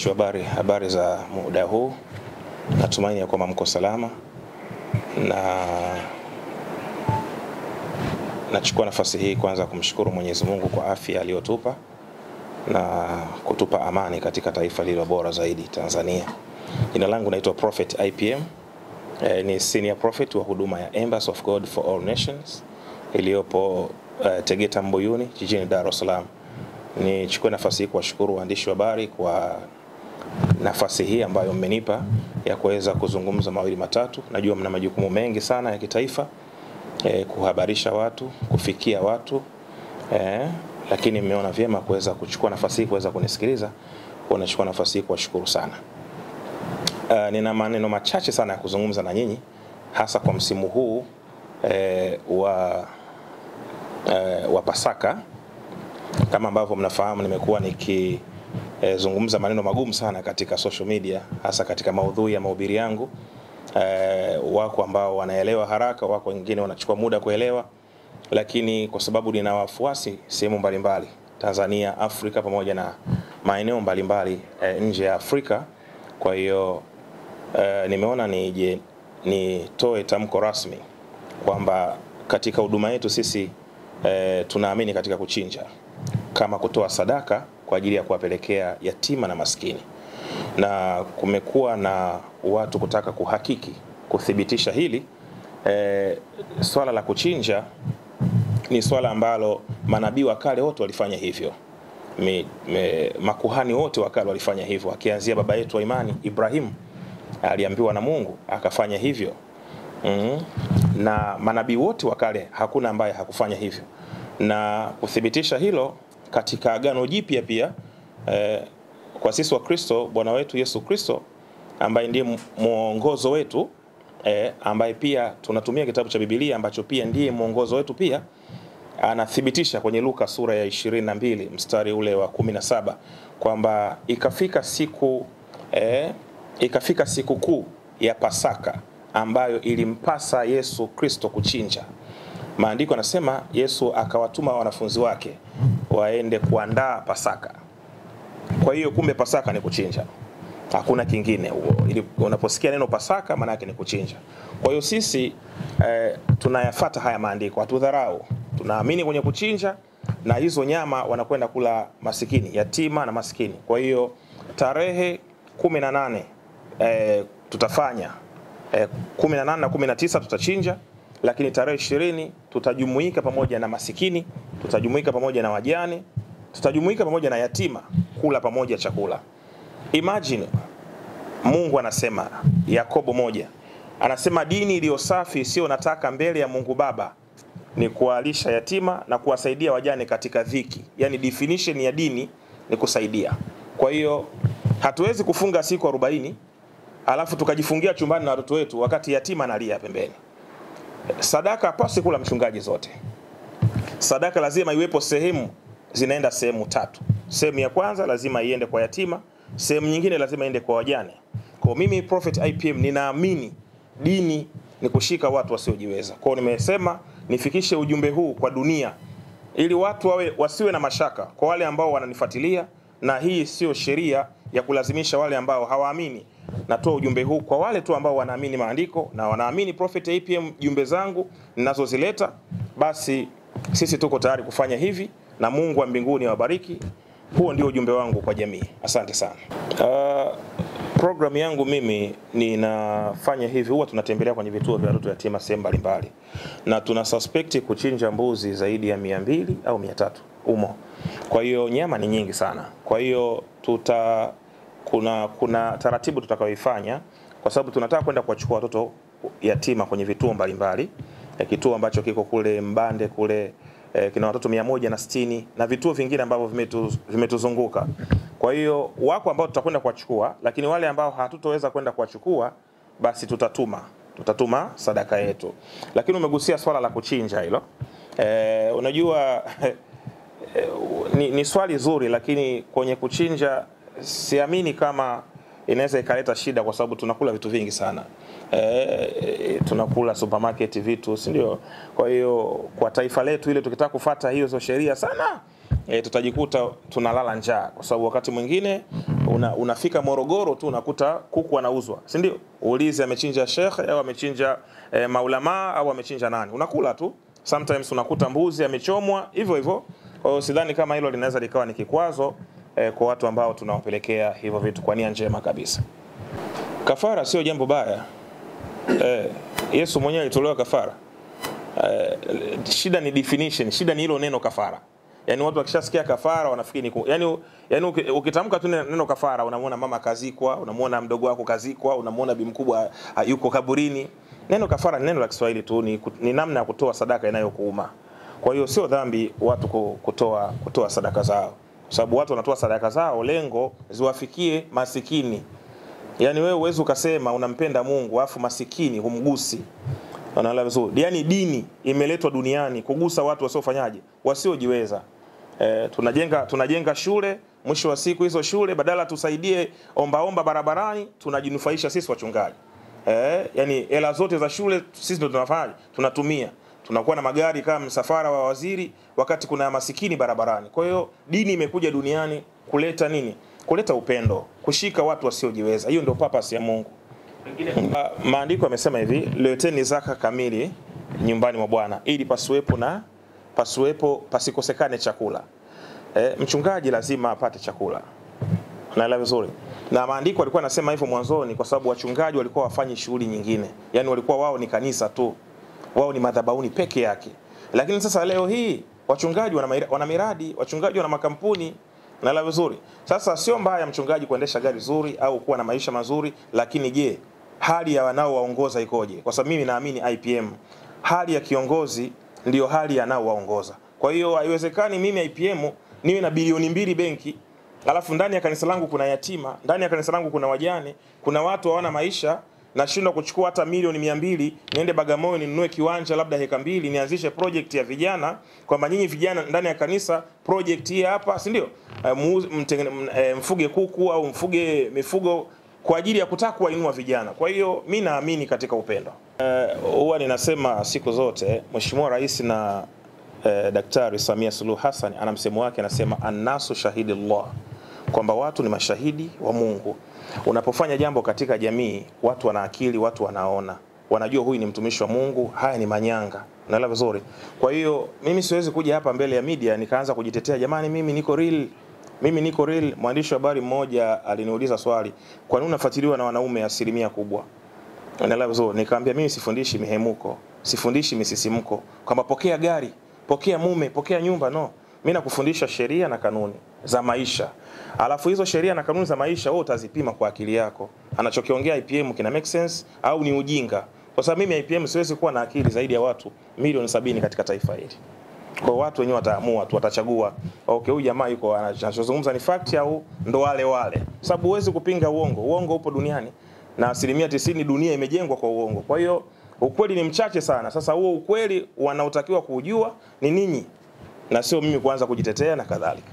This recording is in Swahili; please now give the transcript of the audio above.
Waandishi wa habari za muda huu, natumaini ya kwamba mko salama, na nachukua nafasi hii kwanza kumshukuru Mwenyezi Mungu kwa afya aliyotupa na kutupa amani katika taifa lililo bora zaidi, Tanzania. Jina langu naitwa Prophet IPM, ni senior prophet wa huduma ya Embassy of God for All Nations iliyopo Tegeta Mbuyuni jijini Dar es Salaam. Nichukue nafasi hii kuwashukuru waandishi wa habari kwa nafasi hii ambayo mmenipa ya kuweza kuzungumza mawili matatu. Najua mna majukumu mengi sana ya kitaifa, kuhabarisha watu, kufikia watu, lakini mmeona vyema kuweza kuchukua nafasi hii kuweza kunisikiliza. Nachukua nafasi hii kuwashukuru sana. Nina maneno machache sana ya kuzungumza na nyinyi, hasa kwa msimu huu wa Pasaka. Kama ambavyo mnafahamu, nimekuwa nikizungumza maneno magumu sana katika social media, hasa katika maudhui ya mahubiri yangu. Wako ambao wanaelewa haraka, wako wengine wanachukua muda kuelewa, lakini kwa sababu nina wafuasi sehemu mbalimbali Tanzania, Afrika pamoja na maeneo mbalimbali nje ya Afrika, kwa hiyo nimeona nitoe tamko rasmi kwamba katika huduma yetu sisi tunaamini katika kuchinja kama kutoa sadaka kwa ajili ya kuwapelekea yatima na maskini. Na kumekuwa na watu kutaka kuhakiki, kuthibitisha hili. Swala la kuchinja ni swala ambalo manabii wa kale wote walifanya hivyo. Makuhani wote wa kale walifanya hivyo, akianzia baba yetu wa imani Ibrahim aliambiwa na Mungu akafanya hivyo. Na manabii wote wa kale hakuna ambaye hakufanya hivyo. Na kuthibitisha hilo katika Agano Jipya pia, kwa sisi wa Kristo, Bwana wetu Yesu Kristo ambaye ndiye mwongozo wetu, ambaye pia tunatumia kitabu cha Biblia ambacho pia ndiye mwongozo wetu pia, anathibitisha kwenye Luka sura ya 22 mstari ule wa 17 kwamba ikafika siku kuu ya Pasaka ambayo ilimpasa Yesu Kristo kuchinja. Maandiko yanasema Yesu akawatuma wanafunzi wake waende kuandaa Pasaka. Kwa hiyo kumbe Pasaka ni kuchinja, hakuna kingine. Unaposikia neno Pasaka maana yake ni kuchinja. Kwa hiyo sisi tunayafuata haya maandiko, hatudharau. Tunaamini kwenye kuchinja, na hizo nyama wanakwenda kula masikini, yatima na masikini. Kwa hiyo tarehe 18 tutafanya 18 na 19 tutachinja, lakini tarehe 20 tutajumuika pamoja na masikini, tutajumuika pamoja na wajane, tutajumuika pamoja na yatima kula pamoja chakula. Imagine, Mungu anasema, Yakobo 1 anasema dini iliyo safi sio nataka mbele ya Mungu Baba ni kuwalisha yatima na kuwasaidia wajane katika dhiki. Yani definition ya dini ni kusaidia. Kwa hiyo hatuwezi kufunga siku 40 alafu tukajifungia chumbani na watoto wetu wakati yatima analia pembeni. Sadaka hapaswi kula mchungaji zote. Sadaka lazima iwepo sehemu, zinaenda sehemu 3. Sehemu ya kwanza lazima iende kwa yatima, sehemu nyingine lazima iende kwa wajane. Kwa mimi Prophet IPM ninaamini dini ni kushika watu wasiojiweza. Kwa nimesema nifikishe ujumbe huu kwa dunia ili watu wasiwe na mashaka kwa wale ambao wananifuatilia, na hii sio sheria ya kulazimisha wale ambao hawaamini. Natoa ujumbe huu kwa wale tu ambao wanaamini maandiko na wanaamini Prophet IPM jumbe zangu ninazozileta. Basi sisi tuko tayari kufanya hivi, na Mungu wa mbinguni awabariki. Huo ndio ujumbe wangu kwa jamii. Asante sana. Program yangu mimi ninafanya hivi, huwa tunatembelea kwenye vituo vya watoto yatima sehemu mbalimbali, na tuna suspect kuchinja mbuzi zaidi ya 200 au 300 umo. Kwa hiyo nyama ni nyingi sana. Kwa hiyo kuna taratibu tutakayoifanya, kwa sababu tunataka kwenda kuwachukua watoto yatima kwenye vituo mbalimbali. Kituo ambacho kiko kule Mbande kule kina watoto 160 na vituo vingine ambavyo vimetuzunguka. Kwa hiyo wako ambao tutakwenda kuwachukua, lakini wale ambao hatutoweza kwenda kuwachukua basi tutatuma sadaka yetu. Lakini umegusia swala la kuchinja hilo. Unajua ni swali zuri, lakini kwenye kuchinja siamini kama inaweza ikaleta shida, kwa sababu tunakula vitu vingi sana. Tunakula supermarket vitu, si ndio? Kwa hiyo kwa taifa letu ile tukitaka kufuata hiyo sheria sana tutajikuta tunalala njaa, kwa sababu wakati mwingine Unafika Morogoro tu unakuta kuku anauzwa, si ndio? Uulize amechinja shekhe au amechinja maulama au amechinja nani, unakula tu. Sometimes unakuta mbuzi amechomwa hivyo hivyo. Kwa hiyo sidhani kama hilo linaweza likawa ni kikwazo kwa watu ambao tunawapelekea hivyo vitu kwa nia njema kabisa. Kafara sio jambo baya. Yesu mwenyewe alitolewa kafara. Shida ni definition, shida ni hilo neno kafara. Yani watu wakishasikia kafara wanafikiri ni yani ukitamka tu neno kafara unamuona mama kazikwa, unamuona mdogo wako kazikwa, unamuona bi mkubwa yuko kaburini. Neno kafara ni neno la Kiswahili tu, ni namna ya kutoa sadaka inayokuuma. Kwa hiyo sio dhambi watu kutoa sadaka zao. Kwa sababu watu wanatoa sadaka zao lengo ziwafikie masikini. Yani wewe uweze ukasema unampenda Mungu afu masikini humgusi. Unaelewa vizuri? Yani dini imeletwa duniani kugusa watu wasiofanyaje, wasiojiweza. Tunajenga shule, mwisho wa siku hizo shule badala tusaidie omba barabarani tunajinufaisha sisi wachungaji. Yani hela zote za shule sisi ndio tunafanya, tunatumia. Tunakuwa na magari kama msafara wa waziri wakati kuna masikini barabarani. Kwa hiyo dini imekuja duniani kuleta nini? Kuleta upendo, kushika watu wasiojiweza. Hiyo ndio purpose ya Mungu. Maandiko yamesema hivi, leteni zaka kamili nyumbani mwa Bwana ili pasikosekane chakula. Mchungaji lazima apate chakula. Unaelewa vizuri? Na maandiko yalikuwa yanasema hivyo mwanzoni kwa sababu wachungaji walikuwa wafanyi shughuli nyingine. Yaani walikuwa wao ni kanisa tu. Wao ni madhabahuni peke yake. Lakini sasa leo hii wachungaji wana miradi, wachungaji wana makampuni. Unaelewa vizuri? Sasa sio mbaya mchungaji kuendesha gari zuri au kuwa na maisha mazuri, lakini je, hali ya wanaowaongoza ikoje? Kwa sababu mimi naamini IPM, hali ya kiongozi ndio hali ya anaowaongoza. Kwa hiyo haiwezekani mimi IPM niwe na bilioni 2 benki, alafu ndani ya kanisa langu kuna yatima, ndani ya kanisa langu kuna wajane, kuna watu hawana maisha, nashindwa kuchukua hata milioni 200 niende Bagamoyo ninunue kiwanja labda heka 2 nianzishe project ya vijana, kwamba nyinyi vijana ndani ya kanisa project hii hapa, si ndio? Mfuge kuku au mfuge mifugo kwa ajili ya kutaka kuwainua vijana. Kwa hiyo mimi naamini katika upendo. Huwa ninasema siku zote Mheshimiwa Rais na Daktari Samia Suluhu Hassan ana msemo wake, anasema annasu shahidillah, kwamba watu ni mashahidi wa Mungu. Unapofanya jambo katika jamii, watu wana akili, watu wanaona, wanajua huyu ni mtumishi wa Mungu, haya ni manyanga. Unaelewa vizuri? Kwa hiyo mimi siwezi kuja hapa mbele ya media nikaanza kujitetea, jamani mimi niko real. Mimi niko real. Mwandishi wa habari mmoja aliniuliza swali, kwa nini unafuatiliwa na wanaume asilimia kubwa? Unaelewa vizuri? Nikamwambia mimi sifundishi mihemuko, sifundishi misisimko, kwamba pokea gari, pokea mume, pokea nyumba, no. Mimi nakufundisha sheria na kanuni za maisha. Alafu hizo sheria na kanuni za maisha wewe utazipima kwa akili yako. Anachokiongea IPM kina make sense au ni ujinga? Kwa sababu mimi IPM siwezi kuwa na akili zaidi ya watu milioni 70 katika taifa hili. Kwa watu wenyewe wataamua tu, watachagua okay, huyu jamaa yuko anachozungumza ni fact au ndo wale. Sababu huwezi kupinga uongo. Uongo upo duniani na 90% dunia imejengwa kwa uongo. Kwa hiyo ukweli ni mchache sana. Sasa huo ukweli wanaotakiwa kujua ni ninyi na sio mimi kuanza kujitetea na kadhalika.